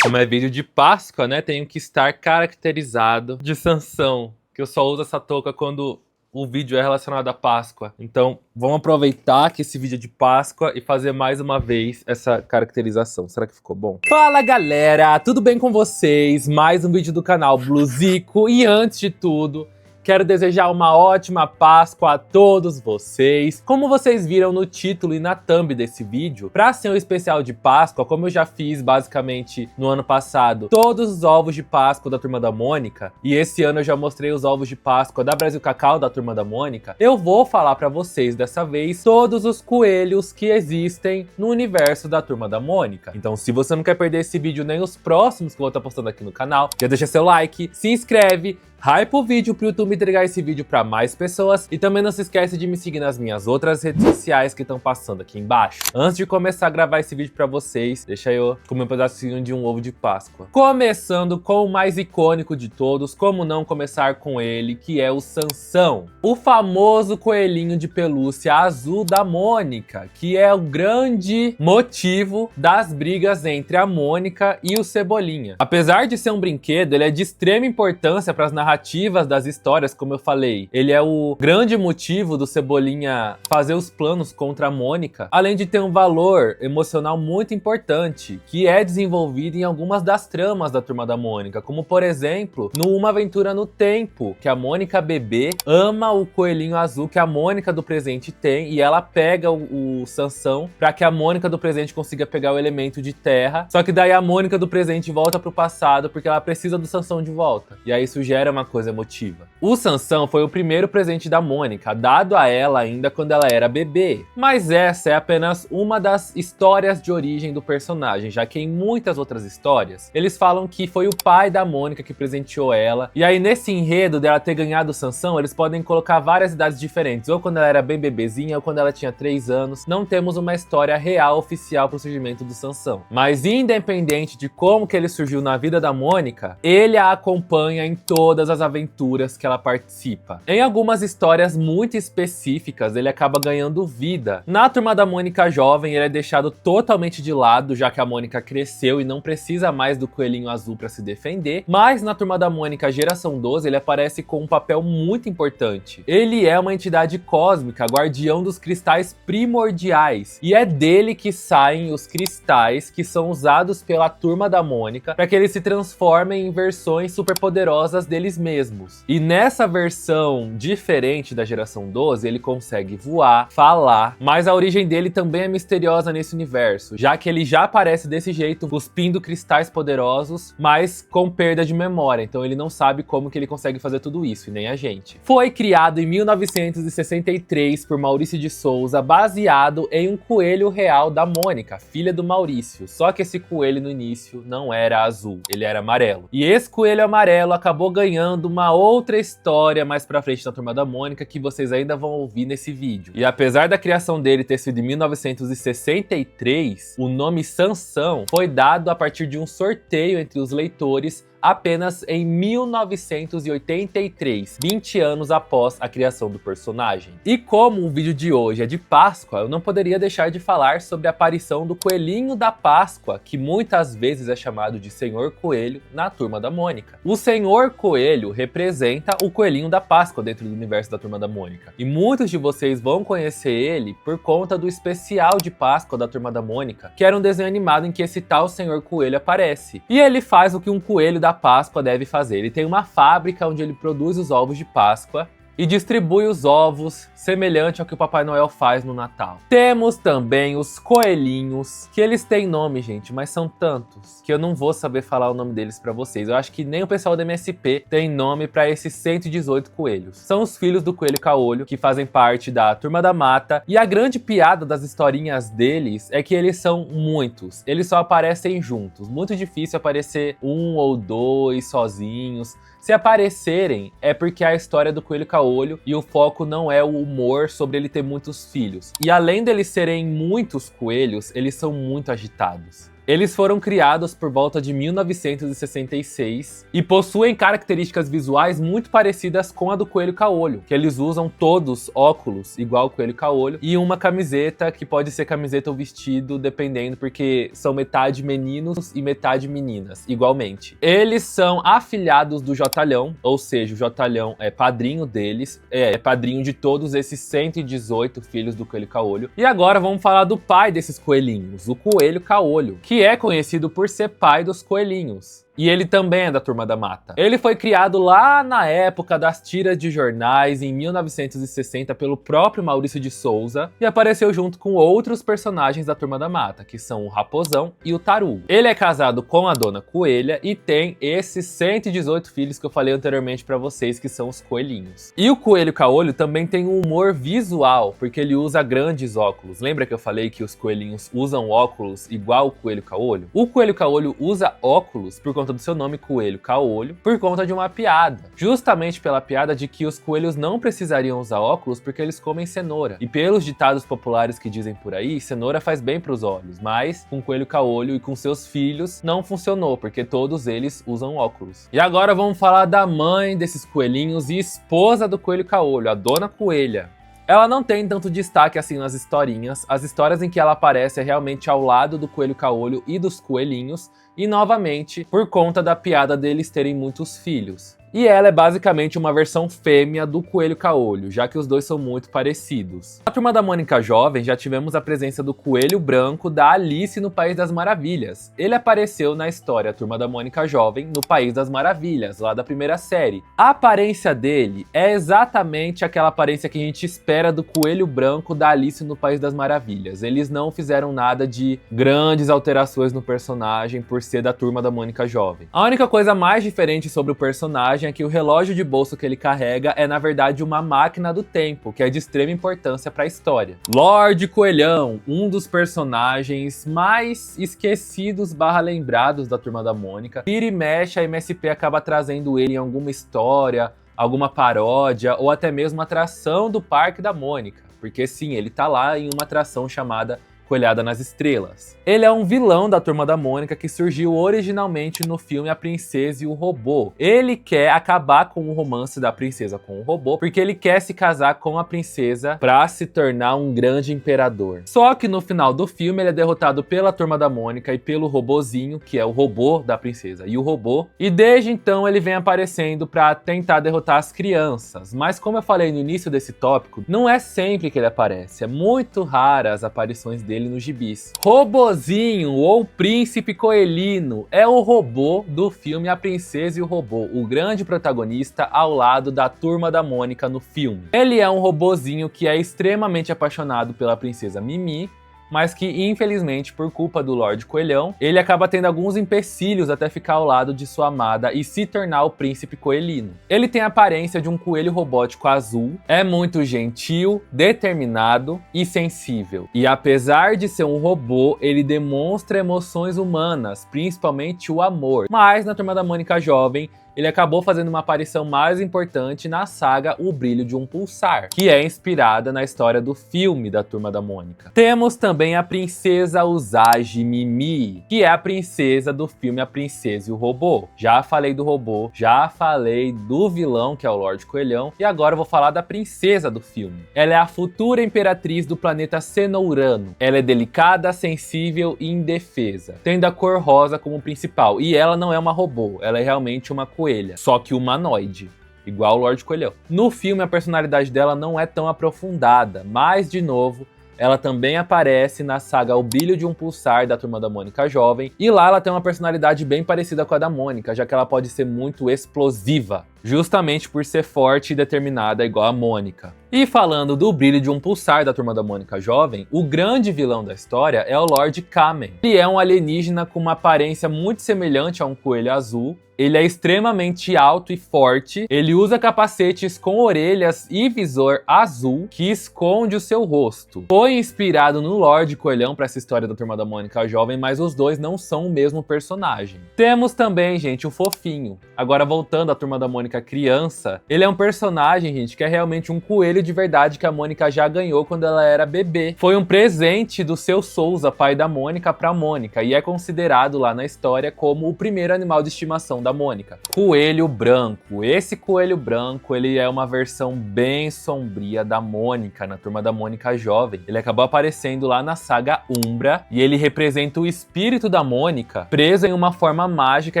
Como é vídeo de Páscoa, né? Tenho que estar caracterizado de Sansão, que eu só uso essa touca quando o vídeo é relacionado à Páscoa. Então, vamos aproveitar que esse vídeo é de Páscoa e fazer mais uma vez essa caracterização. Será que ficou bom? Fala, galera! Tudo bem com vocês? Mais um vídeo do canal Bluzico. E antes de tudo, quero desejar uma ótima Páscoa a todos vocês. Como vocês viram no título e na thumb desse vídeo, para ser um especial de Páscoa, como eu já fiz basicamente no ano passado, todos os ovos de Páscoa da Turma da Mônica, e esse ano eu já mostrei os ovos de Páscoa da Brasil Cacau da Turma da Mônica, eu vou falar para vocês dessa vez todos os coelhos que existem no universo da Turma da Mônica. Então, se você não quer perder esse vídeo nem os próximos que eu vou estar postando aqui no canal, já deixa seu like, se inscreve, hype o vídeo pro YouTube entregar esse vídeo para mais pessoas e também não se esquece de me seguir nas minhas outras redes sociais que estão passando aqui embaixo. Antes de começar a gravar esse vídeo para vocês, deixa eu comer um pedacinho de um ovo de Páscoa. Começando com o mais icônico de todos, como não começar com ele, que é o Sansão. O famoso coelhinho de pelúcia azul da Mônica, que é o grande motivo das brigas entre a Mônica e o Cebolinha. Apesar de ser um brinquedo, ele é de extrema importância para as narrativas das histórias, como eu falei. Ele é o grande motivo do Cebolinha fazer os planos contra a Mônica, além de ter um valor emocional muito importante, que é desenvolvido em algumas das tramas da Turma da Mônica, como por exemplo, no Uma Aventura no Tempo, que a Mônica bebê ama o coelhinho azul que a Mônica do presente tem, e ela pega o Sansão para que a Mônica do presente consiga pegar o elemento de terra, só que daí a Mônica do presente volta pro passado porque ela precisa do Sansão de volta, e aí isso gera uma coisa emotiva. O Sansão foi o primeiro presente da Mônica, dado a ela ainda quando ela era bebê. Mas essa é apenas uma das histórias de origem do personagem, já que em muitas outras histórias, eles falam que foi o pai da Mônica que presenteou ela. E aí nesse enredo dela ter ganhado o Sansão, eles podem colocar várias idades diferentes, ou quando ela era bem bebezinha, ou quando ela tinha 3 anos. Não temos uma história real oficial pro surgimento do Sansão. Mas independente de como que ele surgiu na vida da Mônica, ele a acompanha em todas as aventuras que ela participa. Em algumas histórias muito específicas, ele acaba ganhando vida. Na Turma da Mônica jovem, ele é deixado totalmente de lado, já que a Mônica cresceu e não precisa mais do coelhinho azul para se defender. Mas na Turma da Mônica geração 12, ele aparece com um papel muito importante. Ele é uma entidade cósmica, guardião dos cristais primordiais. E é dele que saem os cristais que são usados pela Turma da Mônica para que eles se transformem em versões superpoderosas deles mesmos. E nessa versão diferente da geração 12, ele consegue voar, falar, mas a origem dele também é misteriosa nesse universo, já que ele já aparece desse jeito, cuspindo cristais poderosos, mas com perda de memória, então ele não sabe como que ele consegue fazer tudo isso, e nem a gente. Foi criado em 1963 por Maurício de Souza, baseado em um coelho real da Mônica, filha do Maurício, só que esse coelho no início não era azul, ele era amarelo. E esse coelho amarelo acabou ganhando uma outra história mais pra frente na Turma da Mônica que vocês ainda vão ouvir nesse vídeo. E apesar da criação dele ter sido em 1963, o nome Sansão foi dado a partir de um sorteio entre os leitores apenas em 1983, 20 anos após a criação do personagem. E como o vídeo de hoje é de Páscoa, eu não poderia deixar de falar sobre a aparição do Coelhinho da Páscoa, que muitas vezes é chamado de Senhor Coelho na Turma da Mônica. O Senhor Coelho representa o Coelhinho da Páscoa dentro do universo da Turma da Mônica. E muitos de vocês vão conhecer ele por conta do especial de Páscoa da Turma da Mônica, que era um desenho animado em que esse tal Senhor Coelho aparece. E ele faz o que um coelho da Páscoa deve fazer. Ele tem uma fábrica onde ele produz os ovos de Páscoa e distribui os ovos, semelhante ao que o Papai Noel faz no Natal. Temos também os coelhinhos, que eles têm nome, gente, mas são tantos que eu não vou saber falar o nome deles pra vocês. Eu acho que nem o pessoal do MSP tem nome pra esses 118 coelhos. São os filhos do Coelho Caolho, que fazem parte da Turma da Mata, e a grande piada das historinhas deles é que eles são muitos. Eles só aparecem juntos. Muito difícil aparecer um ou dois sozinhos. Se aparecerem, é porque é a história do Coelho Caolho e o foco não é o humor sobre ele ter muitos filhos. E além deles serem muitos coelhos, eles são muito agitados. Eles foram criados por volta de 1966 e possuem características visuais muito parecidas com a do Coelho Caolho, que eles usam todos óculos igual o Coelho Caolho e uma camiseta que pode ser camiseta ou vestido, dependendo, porque são metade meninos e metade meninas, igualmente. Eles são afilhados do Jotalhão, ou seja, o Jotalhão é padrinho deles, é padrinho de todos esses 118 filhos do Coelho Caolho. E agora vamos falar do pai desses coelhinhos, o Coelho Caolho, que é conhecido por ser pai dos coelhinhos. E ele também é da Turma da Mata. Ele foi criado lá na época das tiras de jornais, em 1960, pelo próprio Maurício de Souza, e apareceu junto com outros personagens da Turma da Mata, que são o Raposão e o Tarugo. Ele é casado com a Dona Coelha e tem esses 118 filhos que eu falei anteriormente pra vocês, que são os coelhinhos. E o Coelho Caolho também tem um humor visual, porque ele usa grandes óculos. Lembra que eu falei que os coelhinhos usam óculos igual o Coelho Caolho? O Coelho Caolho usa óculos por conta do seu nome Coelho Caolho, por conta de uma piada. Justamente pela piada de que os coelhos não precisariam usar óculos porque eles comem cenoura. E pelos ditados populares que dizem por aí, cenoura faz bem para os olhos, mas com o Coelho Caolho e com seus filhos não funcionou, porque todos eles usam óculos. E agora vamos falar da mãe desses coelhinhos e esposa do Coelho Caolho, a Dona Coelha. Ela não tem tanto destaque assim nas historinhas. As histórias em que ela aparece é realmente ao lado do Coelho Caolho e dos coelhinhos, e novamente por conta da piada deles terem muitos filhos. E ela é basicamente uma versão fêmea do Coelho Caolho, já que os dois são muito parecidos. Na Turma da Mônica Jovem já tivemos a presença do Coelho Branco da Alice no País das Maravilhas. Ele apareceu na história Turma da Mônica Jovem no País das Maravilhas, lá da primeira série. A aparência dele é exatamente aquela aparência que a gente espera do Coelho Branco da Alice no País das Maravilhas. Eles não fizeram nada de grandes alterações no personagem por ser da Turma da Mônica Jovem. A única coisa mais diferente sobre o personagem é que o relógio de bolso que ele carrega é na verdade uma máquina do tempo, que é de extrema importância para a história. Lorde Coelhão, um dos personagens mais esquecidos / lembrados da Turma da Mônica. Vira e mexe, a MSP acaba trazendo ele em alguma história, alguma paródia ou até mesmo atração do Parque da Mônica, porque sim, ele tá lá em uma atração chamada Coelhada nas Estrelas. Ele é um vilão da Turma da Mônica que surgiu originalmente no filme A Princesa e o Robô. Ele quer acabar com o romance da princesa com o robô, porque ele quer se casar com a princesa pra se tornar um grande imperador. Só que no final do filme ele é derrotado pela Turma da Mônica e pelo robozinho, que é o robô da princesa e o robô. E desde então ele vem aparecendo pra tentar derrotar as crianças. Mas como eu falei no início desse tópico, não é sempre que ele aparece. É muito rara as aparições dele nos gibis. Robozinho ou Príncipe Coelhino é o robô do filme A Princesa e o Robô, o grande protagonista ao lado da Turma da Mônica no filme. Ele é um robozinho que é extremamente apaixonado pela princesa Mimi, mas que infelizmente por culpa do Lorde Coelhão, ele acaba tendo alguns empecilhos até ficar ao lado de sua amada e se tornar o Príncipe Coelhino. Ele tem a aparência de um coelho robótico azul, é muito gentil, determinado e sensível. E apesar de ser um robô, ele demonstra emoções humanas, principalmente o amor. Mas na Turma da Mônica Jovem, ele acabou fazendo uma aparição mais importante na saga O Brilho de um Pulsar, que é inspirada na história do filme da Turma da Mônica. Temos também a Princesa Usagi Mimi, que é a princesa do filme A Princesa e o Robô. Já falei do robô, já falei do vilão, que é o Lorde Coelhão, e agora eu vou falar da princesa do filme. Ela é a futura imperatriz do planeta Cenourano. Ela é delicada, sensível e indefesa, tendo a cor rosa como principal. E ela não é uma robô, ela é realmente uma coelha, só que humanoide, igual o Lorde Coelhão. No filme a personalidade dela não é tão aprofundada, mas de novo, ela também aparece na saga O Brilho de um Pulsar da Turma da Mônica Jovem, e lá ela tem uma personalidade bem parecida com a da Mônica, já que ela pode ser muito explosiva, justamente por ser forte e determinada igual a Mônica. E falando do Brilho de um Pulsar da Turma da Mônica Jovem, o grande vilão da história é o Lord Kamen. Ele é um alienígena com uma aparência muito semelhante a um coelho azul. Ele é extremamente alto e forte, ele usa capacetes com orelhas e visor azul que esconde o seu rosto. Foi inspirado no Lorde Coelhão para essa história da Turma da Mônica Jovem, mas os dois não são o mesmo personagem. Temos também, gente, o Fofinho. Agora voltando à Turma da Mônica Mônica criança, ele é um personagem, gente, que é realmente um coelho de verdade que a Mônica já ganhou quando ela era bebê. Foi um presente do seu Souza, pai da Mônica, pra Mônica, e é considerado lá na história como o primeiro animal de estimação da Mônica. Coelho branco. Esse coelho branco, ele é uma versão bem sombria da Mônica, na Turma da Mônica Jovem. Ele acabou aparecendo lá na saga Umbra, e ele representa o espírito da Mônica preso em uma forma mágica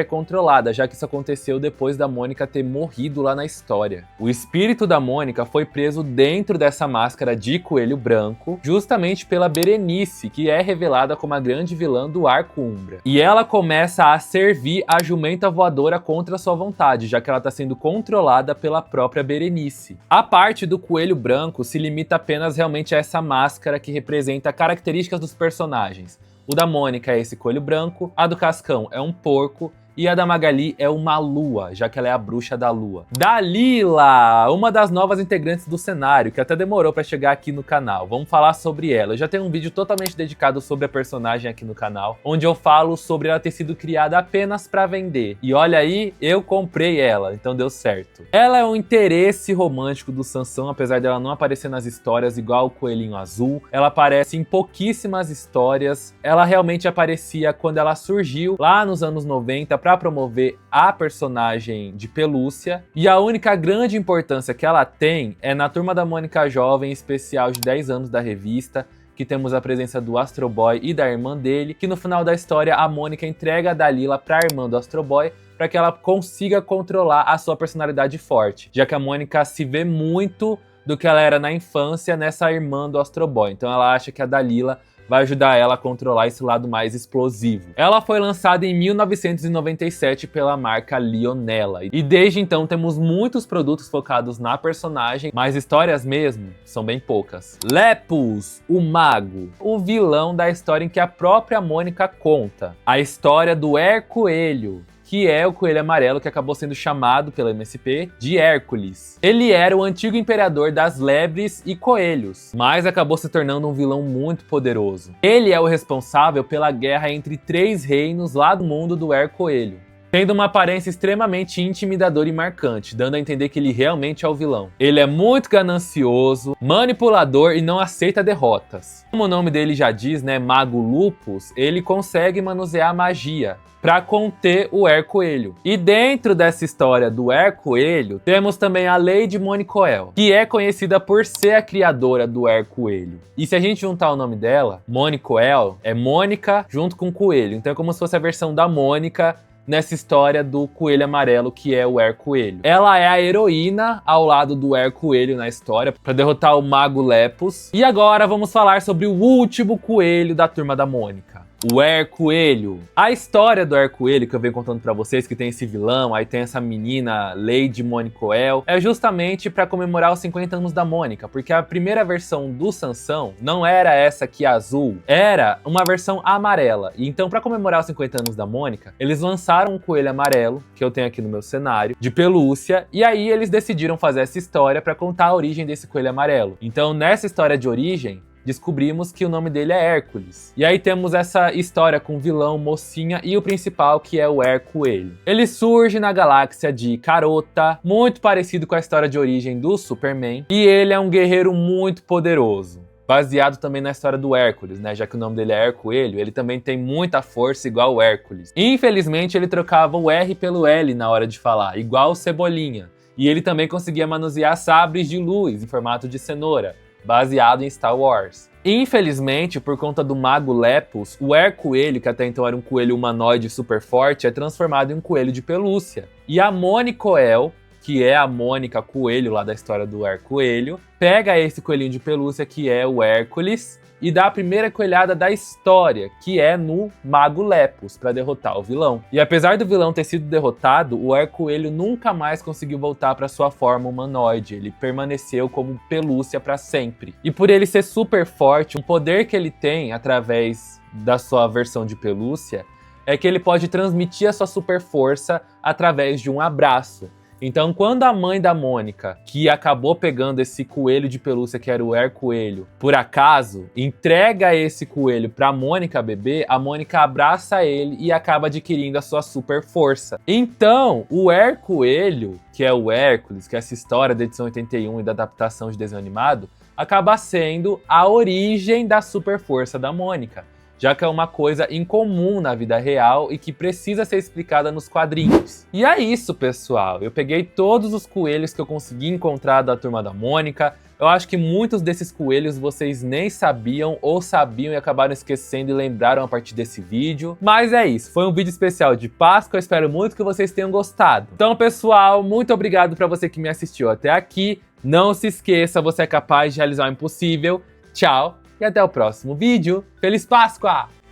e controlada, já que isso aconteceu depois da Mônica ter morrido lá na história. O espírito da Mônica foi preso dentro dessa máscara de coelho branco, justamente pela Berenice, que é revelada como a grande vilã do arco Umbra. E ela começa a servir a jumenta voadora contra sua vontade, já que ela está sendo controlada pela própria Berenice. A parte do coelho branco se limita apenas realmente a essa máscara que representa características dos personagens. O da Mônica é esse coelho branco, a do Cascão é um porco, e a da Magali é uma lua, já que ela é a bruxa da lua. Dalila, uma das novas integrantes do cenário, que até demorou pra chegar aqui no canal. Vamos falar sobre ela. Eu já tenho um vídeo totalmente dedicado sobre a personagem aqui no canal, onde eu falo sobre ela ter sido criada apenas pra vender. E olha aí, eu comprei ela, então deu certo. Ela é um interesse romântico do Sansão, apesar dela não aparecer nas histórias igual o Coelhinho Azul. Ela aparece em pouquíssimas histórias. Ela realmente aparecia quando ela surgiu lá nos anos 90 para promover a personagem de pelúcia, e a única grande importância que ela tem é na Turma da Mônica Jovem, especial de 10 anos da revista, que temos a presença do Astro Boy e da irmã dele, que no final da história a Mônica entrega a Dalila para a irmã do Astro Boy, para que ela consiga controlar a sua personalidade forte, já que a Mônica se vê muito do que ela era na infância nessa irmã do Astro Boy, então ela acha que a Dalila vai ajudar ela a controlar esse lado mais explosivo. Ela foi lançada em 1997 pela marca Lionella, e desde então temos muitos produtos focados na personagem, mas histórias mesmo são bem poucas. Lepus, o mago, o vilão da história em que a própria Mônica conta. A história do Coelho, que é o coelho amarelo que acabou sendo chamado pela MSP de Hércules. Ele era o antigo imperador das lebres e coelhos, mas acabou se tornando um vilão muito poderoso. Ele é o responsável pela guerra entre 3 reinos lá do mundo do Coelho, tendo uma aparência extremamente intimidadora e marcante, dando a entender que ele realmente é o vilão. Ele é muito ganancioso, manipulador e não aceita derrotas. Como o nome dele já diz, né, Mago Lupus, ele consegue manusear magia para conter o Coelho. E dentro dessa história do Coelho, temos também a Lady Monicoel, que é conhecida por ser a criadora do Coelho. E se a gente juntar o nome dela, Monicoel, é Mônica junto com Coelho. Então é como se fosse a versão da Mônica nessa história do coelho amarelo, que é o Coelho. Ela é a heroína ao lado do Coelho na história, para derrotar o Mago Lepus. E agora vamos falar sobre o último coelho da Turma da Mônica, o Coelho. A história do Coelho que eu venho contando pra vocês, que tem esse vilão, aí tem essa menina Lady Monicoel, é justamente pra comemorar os 50 anos da Mônica, porque a primeira versão do Sansão não era essa aqui azul, era uma versão amarela. E então, pra comemorar os 50 anos da Mônica, eles lançaram um coelho amarelo, que eu tenho aqui no meu cenário, de pelúcia, e aí eles decidiram fazer essa história pra contar a origem desse coelho amarelo. Então, nessa história de origem, descobrimos que o nome dele é Hércules. E aí temos essa história com o vilão, mocinha e o principal, que é o Coelho. Ele surge na galáxia de Carota, muito parecido com a história de origem do Superman, e ele é um guerreiro muito poderoso, baseado também na história do Hércules, né? Já que o nome dele é Coelho, ele também tem muita força igual o Hércules. Infelizmente, ele trocava o R pelo L na hora de falar, igual o Cebolinha. E ele também conseguia manusear sabres de luz em formato de cenoura, baseado em Star Wars. Infelizmente, por conta do Mago Lepus, o Coelho, que até então era um coelho humanoide super forte, é transformado em um coelho de pelúcia. E a Monicoel, que é a Mônica Coelho lá da história do Coelho, pega esse coelhinho de pelúcia, que é o Hércules, e dá a primeira coelhada da história, que é no Mago Lepus, para derrotar o vilão. E apesar do vilão ter sido derrotado, o Coelho nunca mais conseguiu voltar para sua forma humanoide. Ele permaneceu como pelúcia para sempre. E por ele ser super forte, um poder que ele tem através da sua versão de pelúcia é que ele pode transmitir a sua super força através de um abraço. Então, quando a mãe da Mônica, que acabou pegando esse coelho de pelúcia, que era o Hercoelho, por acaso, entrega esse coelho pra Mônica bebê, a Mônica abraça ele e acaba adquirindo a sua super força. Então, o Hercoelho, que é o Hércules, que é essa história da edição 81 e da adaptação de desenho animado, acaba sendo a origem da super força da Mônica, já que é uma coisa incomum na vida real e que precisa ser explicada nos quadrinhos. E é isso, pessoal. Eu peguei todos os coelhos que eu consegui encontrar da Turma da Mônica. Eu acho que muitos desses coelhos vocês nem sabiam ou sabiam e acabaram esquecendo e lembraram a partir desse vídeo. Mas é isso, foi um vídeo especial de Páscoa, eu espero muito que vocês tenham gostado. Então, pessoal, muito obrigado para você que me assistiu até aqui. Não se esqueça, você é capaz de realizar o impossível. Tchau! E até o próximo vídeo. Feliz Páscoa!